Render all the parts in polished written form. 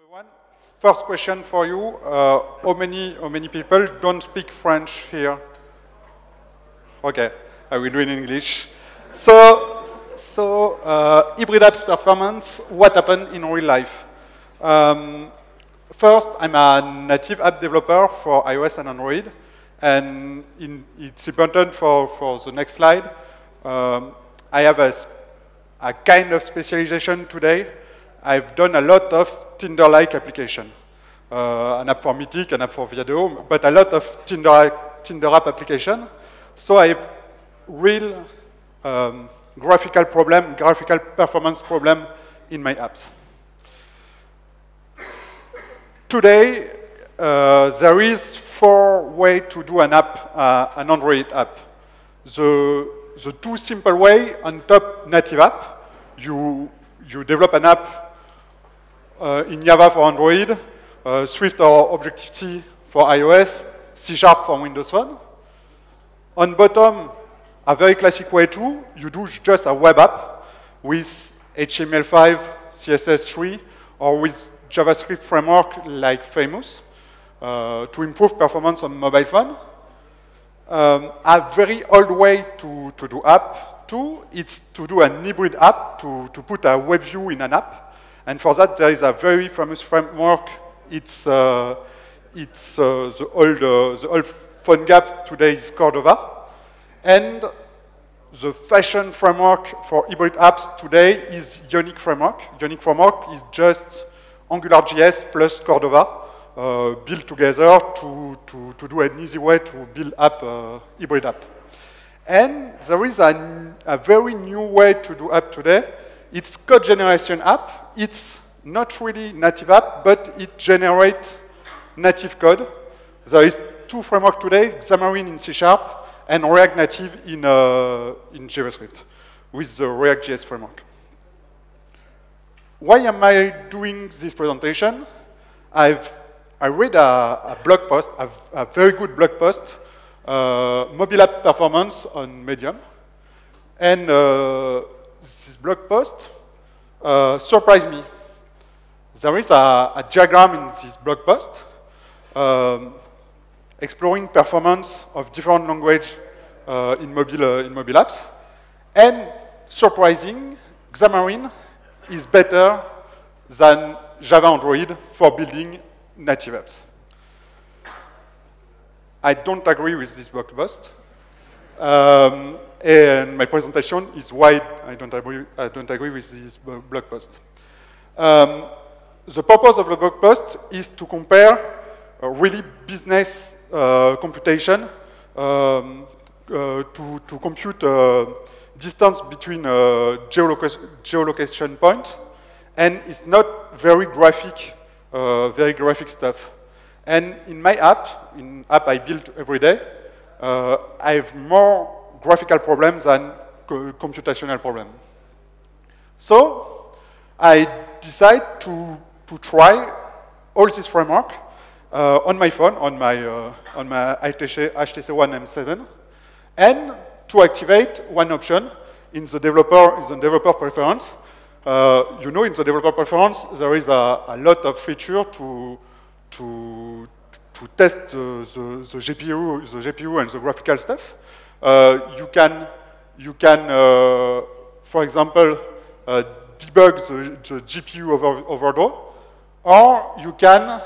everyone. First question for you. How many people don't speak French here? Okay, I will do it in English. So hybrid apps performance, what happened in real life? First, I'm a native app developer for iOS and Android, and it's important for the next slide. I have a kind of specialization today. I've done a lot of Tinder-like application. An app for Mythic, an app for video, but a lot of Tinder app application. So I have real graphical performance problem in my apps. Today, there is 4 ways to do an app, an Android app. The 2 simple way on top native app, you develop an app in Java for Android, Swift or Objective-C for iOS, C# for Windows Phone. On bottom, a very classic way too, you do just a web app with HTML5, CSS3, or with JavaScript framework like Famous to improve performance on mobile phone. A very old way to do app too, it's to do an hybrid app, to put a web view in an app. And for that, there is a very famous framework. It's the old PhoneGap, today is Cordova. And the fashion framework for hybrid apps today is Ionic framework. Ionic framework is just AngularJS plus Cordova built together to do an easy way to build up hybrid app. And there is a very new way to do app today. It's code generation app. It's not really native app, but it generates native code. There is 2 frameworks today, Xamarin in C# and React Native in JavaScript with the React.js framework. Why am I doing this presentation? I read a blog post, a very good blog post, mobile app performance on Medium. And this blog post surprised me. There is a diagram in this blog post exploring performance of different languages in mobile apps. And surprising, Xamarin is better than Java Android for building native apps. I don't agree with this blog post. And my presentation is why I don't agree with this blog post. The purpose of the blog post is to compare really business computation to compute distance between geolocation point, and it's not very graphic stuff. And in my app, I build every day, I have more graphical problems than computational problems. So I decide to try all this framework on my phone, on my HTC One M7, and to activate one option in the developer preference. You know, in the developer preference, there is a lot of feature to test the GPU and the graphical stuff. You can, for example, debug the GPU overflow, or you can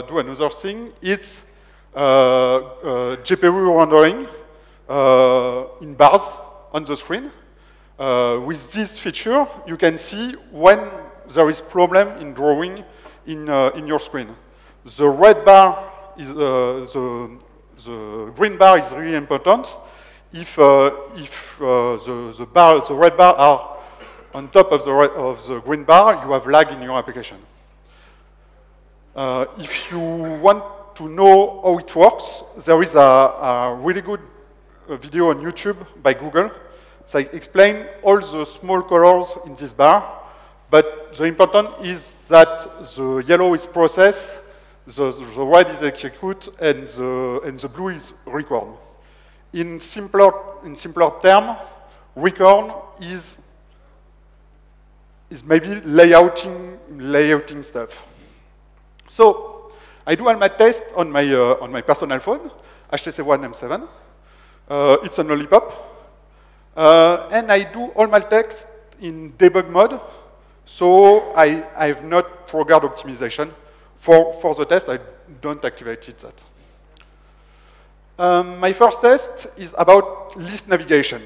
do another thing. It's GPU rendering in bars on the screen. With this feature, you can see when there is problem in drawing in your screen. The red bar is the green bar is really important. If the red bar are on top of the green bar, you have lag in your application. If you want to know how it works, there is a really good video on YouTube by Google. So I explain all the small colors in this bar, but the important is that the yellow is process, the red is execute, and the blue is record. In simpler term, record is maybe layouting stuff. So I do all my tests on my personal phone, HTC One M7. It's a lollipop. And I do all my tests in debug mode. So I've not triggered optimization. For the test, I don't activate that. My first test is about list navigation.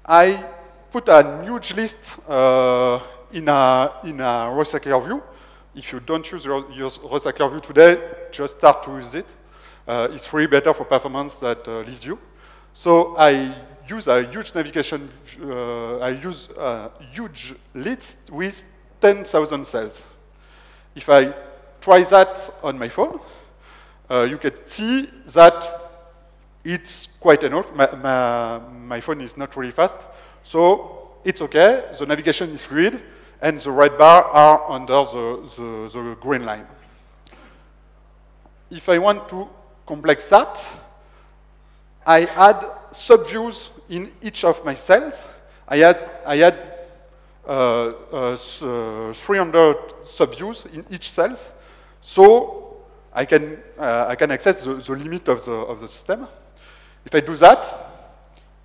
I put a huge list in a recycler view. If you don't use recycler view today, just start to use it. It's really better for performance than list view. So I use a huge navigation. I use a huge list with 10,000 cells. If I try that on my phone, you can see that it's quite enough. My phone is not really fast, so it's okay. The navigation is fluid, and the red bar are under the green line. If I want to complex that, I add subviews in each of my cells. I add 300 subviews in each cell, so I can access the limit of the system. If I do that,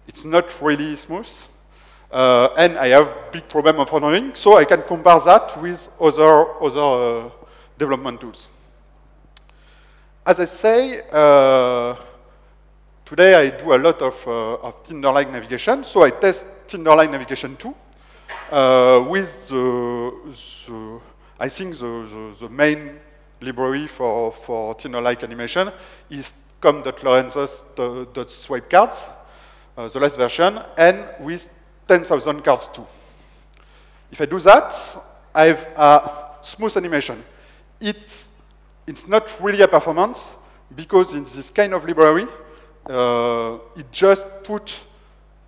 it's not really smooth, and I have big problem of rendering. So I can compare that with other development tools. As I say, today I do a lot of Tinder-like navigation. So I test Tinder-like navigation too, with I think the main library for Tinder-like animation is com.lorenzos.swipe cards, the last version, and with 10,000 cards too. If I do that, I have a smooth animation. It's not really a performance, because in this kind of library, it just put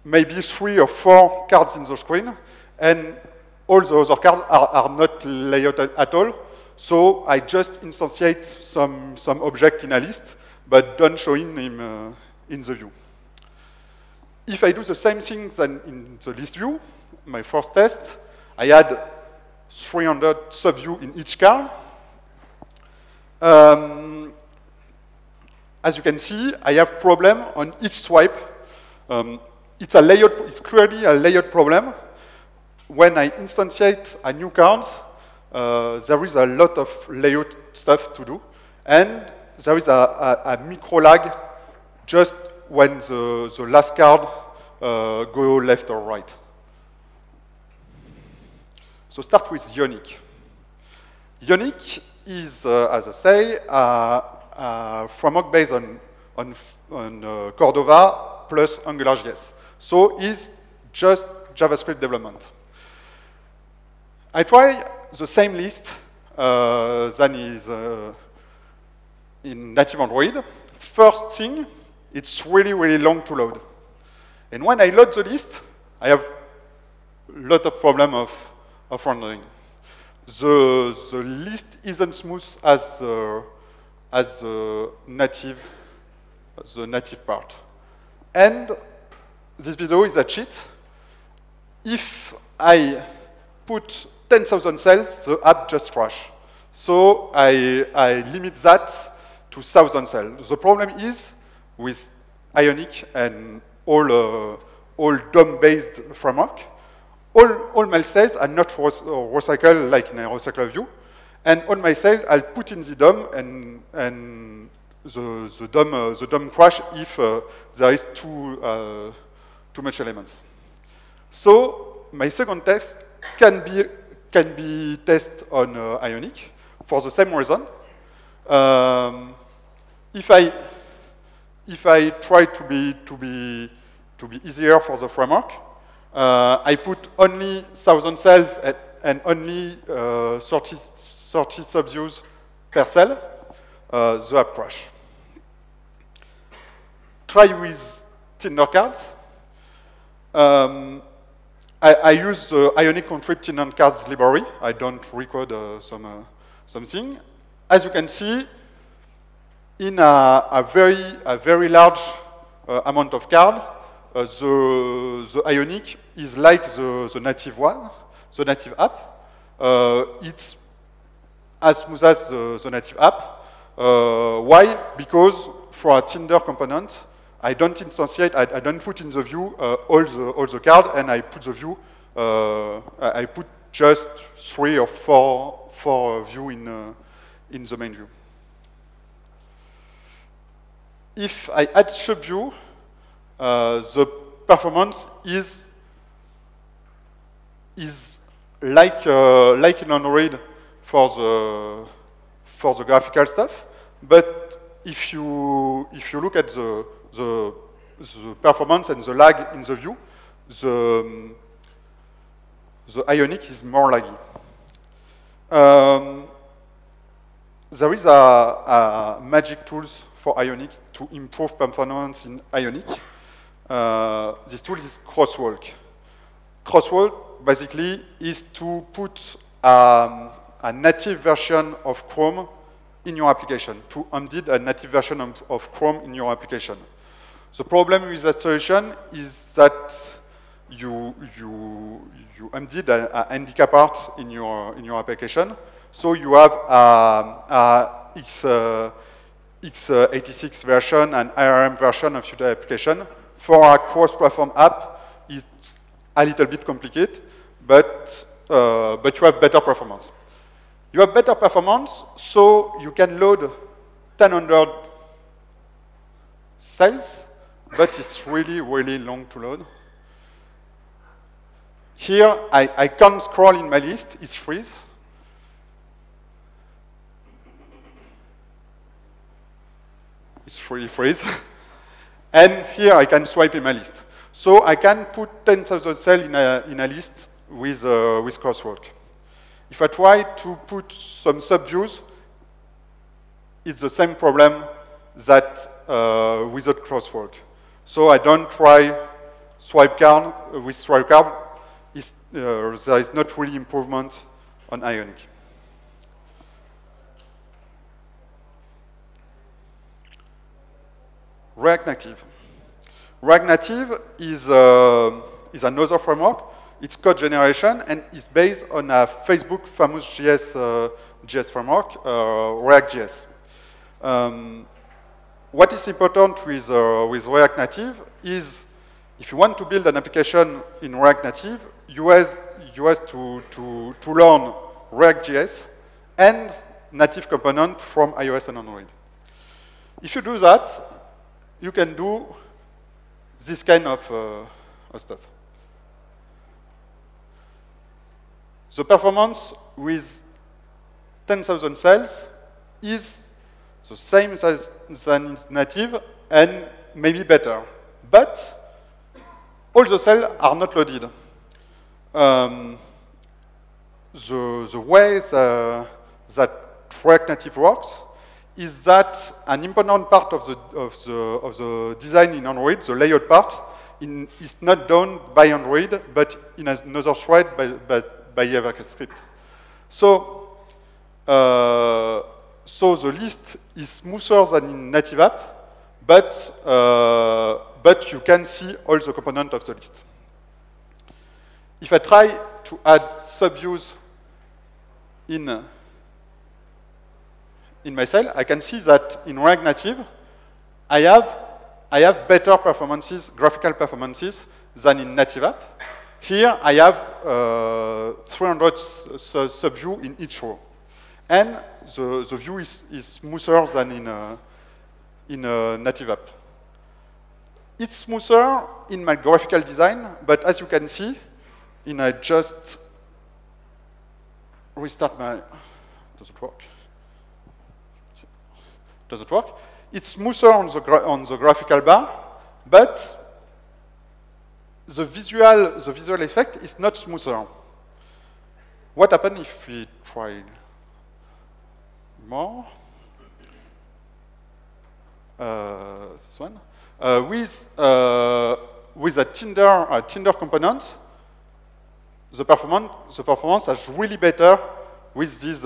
maybe 3 or 4 cards in the screen, and all the other cards are not layered at all. So I just instantiate some object in a list, but don't show him in the view. If I do the same thing than in the list view, my first test, I add 300 subviews in each card. As you can see, I have problem on each swipe. It's clearly a layered problem. When I instantiate a new card, there is a lot of layout stuff to do, and there is a micro lag just when the last card go left or right. So start with Ionic. Ionic is, as I say, a framework based on Cordova plus AngularJS. So it's just JavaScript development. I try the same list than is in native Android. First thing, it's really, really long to load. And when I load the list, I have a lot of problem of rendering. The list isn't smooth as the native part. And this video is a cheat. If I put 10,000 cells, the app just crashes. So I limit that to 1,000 cells. The problem is with Ionic and all DOM-based framework, all my cells are not recycled like in a recycler view, and all my cells I'll put in the DOM, and the DOM crash if there is too much elements. So my second test can be tested on Ionic for the same reason. If I try to be easier for the framework, I put only 1,000 cells and only 30 subviews per cell. The app crash. Try with Tinder cards. I use the Ionic contrib Tinder cards library. I don't record something. As you can see, in a very large amount of card, the Ionic is like the native one, the native app. It's as smooth as the native app. Why? Because for a Tinder component, I don't instantiate, I don't put in the view all the cards, and I put the view, I put just 3 or 4 view in the main view. If I add subview, the performance is like in Android for the graphical stuff, but if you look at the performance and the lag in the view, the Ionic is more laggy. There is a magic tools for Ionic to improve performance in Ionic. This tool is crosswalk. Crosswalk basically is to put a native version of Chrome in your application, to embed a native version of Chrome in your application. The problem with that solution is that you embed a handicap part in your application, so you have x86 version and ARM version of your application. For a cross-platform app, it's a little bit complicated, but you have better performance. You have better performance, so you can load 1,000 cells, but it's really, really long to load. Here, I can't scroll in my list, it's freeze. It's really freeze. And here I can swipe in my list. So I can put 10,000 cells in a list with crosswalk. If I try to put some subviews, it's the same problem that without crosswalk. So I don't try swipe card with swipe card. There is not really improvement on Ionic. React Native. React Native is another framework. It's code generation, and it's based on a Facebook famous JS framework, React.js. What is important with React Native is, if you want to build an application in React Native, you have to learn React.js and native component from iOS and Android. If you do that, you can do this kind of stuff. The performance with 10,000 cells is the same as than native and maybe better. But all the cells are not loaded. The way that React Native works is that an important part of the design in Android, the layout part, is not done by Android, but in another thread by JavaScript. So the list is smoother than in native app, but you can see all the components of the list. If I try to add subviews in my cell, I can see that in React Native, I have better performances, graphical performances, than in native app. Here, I have 300 subview in each row. And the view is smoother than in a native app. It's smoother in my graphical design, but as you can see, I just restart my, does it work? Does it work? It's smoother on the graphical bar, but the visual effect is not smoother. What happens if we try more? This one. With a Tinder component, the performance is really better with this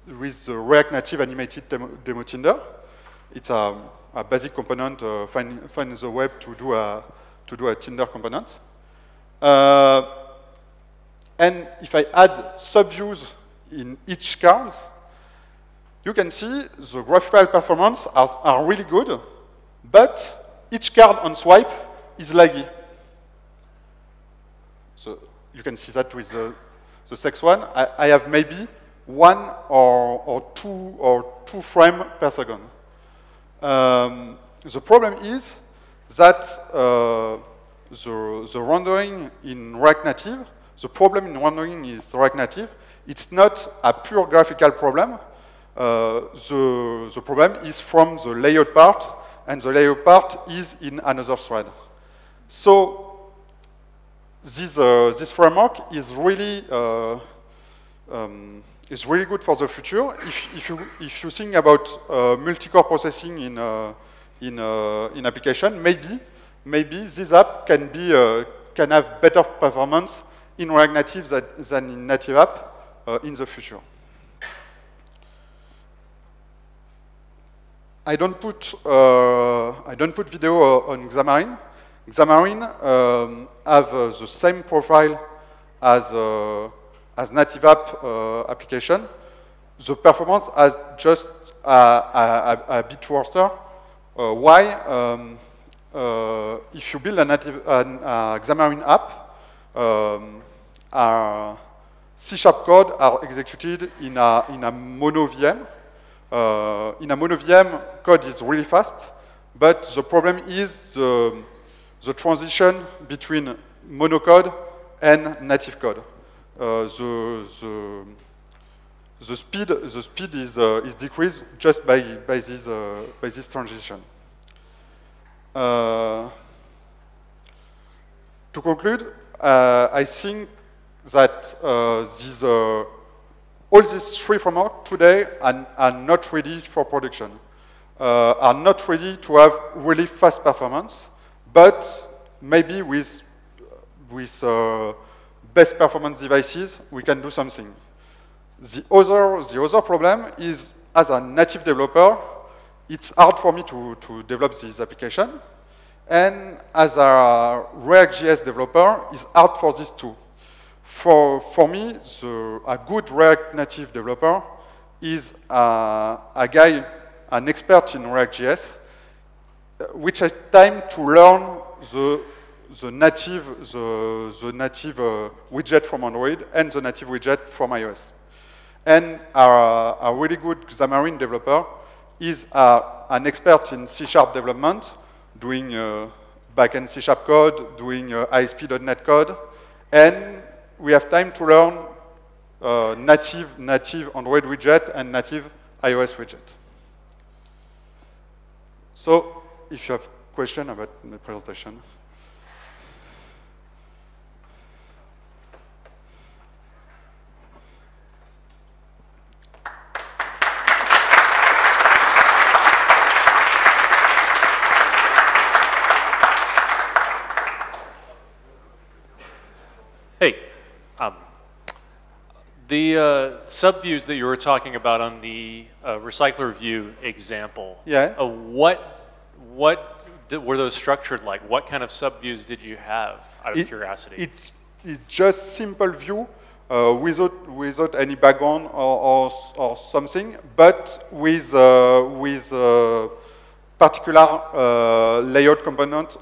with the React Native animated demo Tinder. It's a basic component. Find the web to do a Tinder component. And if I add subviews in each card, you can see the graphical performance are really good, but each card on swipe is laggy. So you can see that with the sex one. I have maybe one or two frames per second. The problem is that the rendering in React Native, the problem in rendering is React Native. It's not a pure graphical problem. The problem is from the layout part, and the layout part is in another thread. So this framework is really good for the future. If you think about multi-core processing in application, maybe this app can have better performance in React Native than in native app in the future. I don't put video on Xamarin. Xamarin have the same profile as native app application. The performance is just a bit worse. Why? If you build a Xamarin app, C# code are executed in a mono VM. In a mono VM, code is really fast, but the problem is the transition between mono code and native code. The speed is decreased just by this transition. To conclude, I think that all these three frameworks today are not ready for production, are not ready to have really fast performance, but maybe with best performance devices, we can do something. The other problem is, as a native developer, it's hard for me to develop this application, and as a React.js developer, it's hard for this too. For me, a good React Native developer is a guy, an expert in React.js, which has time to learn the native widget from Android and the native widget from iOS. And a really good Xamarin developer is an expert in C# development, doing backend C# code, doing ASP.NET code, and we have time to learn native Android widget and native iOS widget. So, if you have questions about the presentation. Hey. The subviews that you were talking about on the recycler view example, yeah. What were those structured like? What kind of subviews did you have, out of curiosity? It's just simple view without any background or something, but with particular layout component.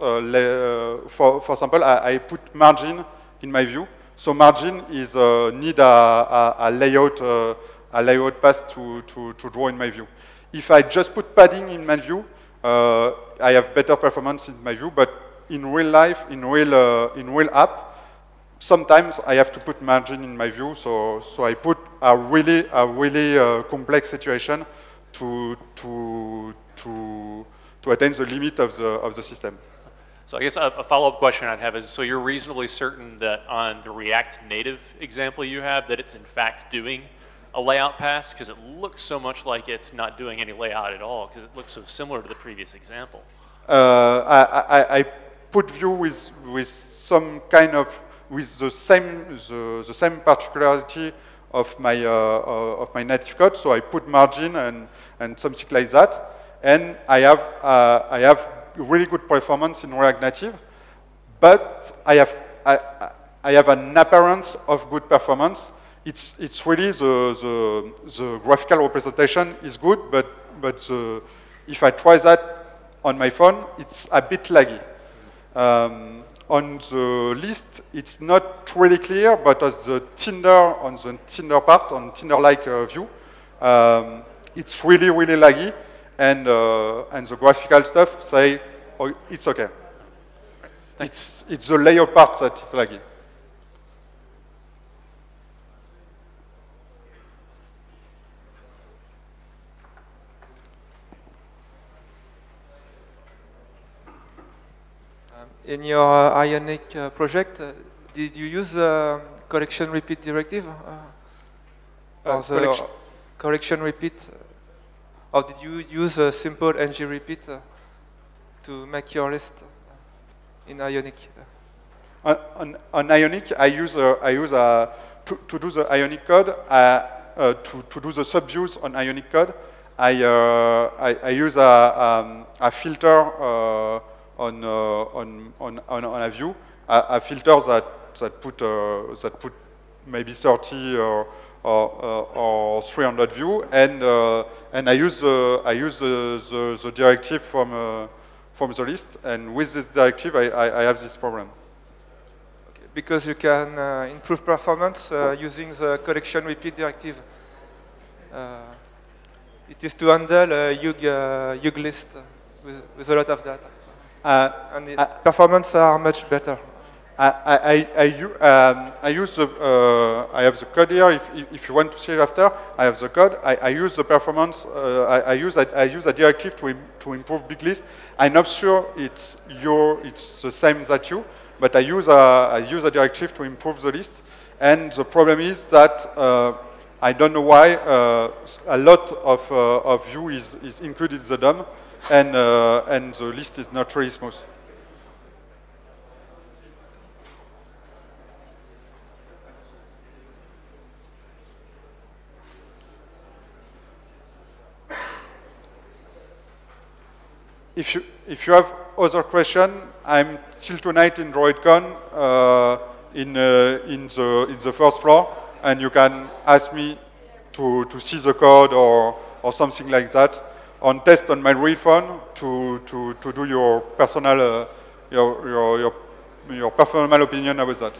For example, I put margin in my view. So margin is need a layout path to draw in my view. If I just put padding in my view, I have better performance in my view. But in real life, in real app, sometimes I have to put margin in my view. So I put a really complex situation to attain the limit of the system. So I guess a follow-up question I'd have is, so you're reasonably certain that on the React Native example you have, that it's in fact doing a layout pass? Because it looks so much like it's not doing any layout at all, because it looks so similar to the previous example. I put view with some kind of, with the same particularity of my native code. So I put margin and something like that, and I have really good performance in React Native, but I have an appearance of good performance it's really the graphical representation is good, but if I try that on my phone, it's a bit laggy. On the list, it's not really clear, but on the Tinder part, on Tinder-like view, it's really, really laggy, and the graphical stuff say, oh, it's okay. It's the layout part that is laggy. In your Ionic project, did you use the correction repeat directive? Or the correction repeat? Or did you use a simple ng repeat to make your list in Ionic? On Ionic, I use to do the Ionic code, to do the subviews on Ionic code, I use a filter on a view, a filter that put maybe 30 or 300 view, and I use the directive from the list, and with this directive I have this problem. Okay, because you can improve performance using the collection repeat directive. It is to handle a huge list with a lot of data. And the performance are much better. I use I have the code here. If you want to see it after, I have the code. I use the performance. I use a directive to improve big list. I'm not sure it's the same as you, but I use a directive to improve the list. And the problem is that I don't know why a lot of view is included in the DOM. And the list is not really smooth. If you have other question, I'm till tonight in Droidcon in the first floor, and you can ask me to see the code or something like that. On test on my real phone to do your personal your personal opinion about that.